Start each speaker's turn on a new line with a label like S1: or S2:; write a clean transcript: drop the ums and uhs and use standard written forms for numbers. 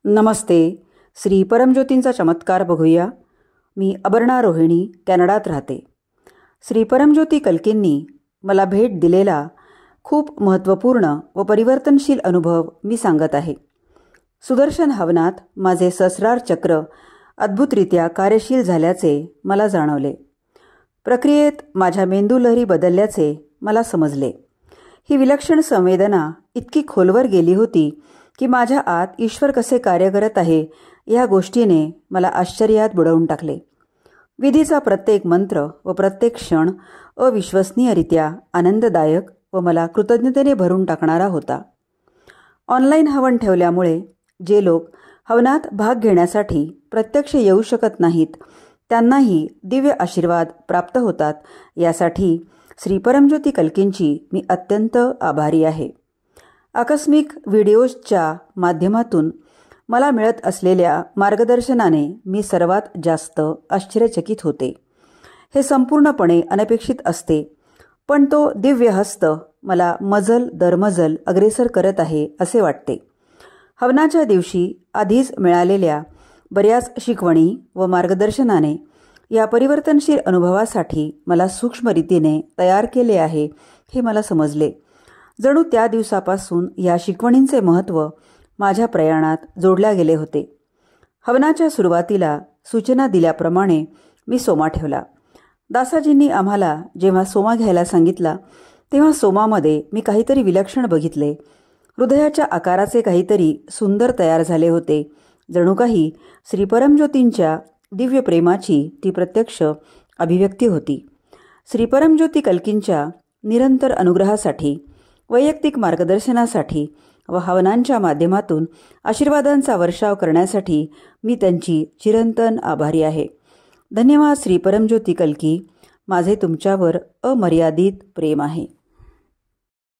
S1: नमस्ते. श्री परमज्योतींचा चमत्कार बघूया. मी अपर्णा रोहिणी, कॅनडात राहते. श्री परमज्योती कल्कींनी मला भेट दिलेला खूप महत्त्वपूर्ण व परिवर्तनशील अनुभव मी सांगत आहे. सुदर्शन हवनात माझे सहस्रार चक्र अद्भुतरित्या कार्यशील झाल्याचे मला जाणवले. प्रक्रियेत माझ्या मेंदूलहरी बदलल्याचे मला समजले. ही विलक्षण संवेदना इतकी खोलवर गेली होती की माझ्या आत ईश्वर कसे कार्य करत आहे या गोष्टीने मला आश्चर्यात बुडवून टाकले. विधीचा प्रत्येक मंत्र व प्रत्येक क्षण अविश्वसनीयरित्या आनंददायक व मला कृतज्ञतेने भरून टाकणारा होता. ऑनलाईन हवन ठेवल्यामुळे जे लोक हवनात भाग घेण्यासाठी प्रत्यक्ष येऊ शकत नाहीत त्यांनाही दिव्य आशीर्वाद प्राप्त होतात. यासाठी श्री परमज्योती कल्कींची मी अत्यंत आभारी आहे. आकस्मिक व्हिडिओजच्या माध्यमातून मला मिळत असलेल्या मार्गदर्शनाने मी सर्वात जास्त आश्चर्यचकित होते. हे संपूर्णपणे अनपेक्षित असते, पण तो दिव्य हस्त मला मजल दर मजल अग्रेसर करत आहे असे वाटते. हवनाच्या दिवशी आधीच मिळालेल्या बऱ्याच शिकवणी व मार्गदर्शनाने या परिवर्तनशील अनुभवासाठी मला सूक्ष्म रीतीने तयार केले आहे हे मला समजले. जणू त्या दिवसापासून या शिकवणींचे महत्त्व माझ्या प्रयाणात जोडल्या गेले होते. हवनाच्या सुरुवातीला सूचना दिल्याप्रमाणे मी सोमा ठेवला. दासाजींनी आम्हाला जेव्हा सोमा घ्यायला सांगितला तेव्हा सोमामध्ये मी काहीतरी विलक्षण बघितले. हृदयाच्या आकाराचे काहीतरी सुंदर तयार झाले होते. जणू काही श्री परमज्योतींच्या दिव्य प्रेमाची ती प्रत्यक्ष अभिव्यक्ती होती. श्री परमज्योती कल्कींच्या निरंतर अनुग्रहासाठी, वैयक्तिक मार्गदर्शनासाठी व हवनांच्या माध्यमातून आशीर्वादांचा वर्षाव करण्यासाठी मी त्यांची चिरंतन आभारी आहे. धन्यवाद श्री परमज्योती कल्की. माझे तुमच्यावर अमर्यादित प्रेम आहे.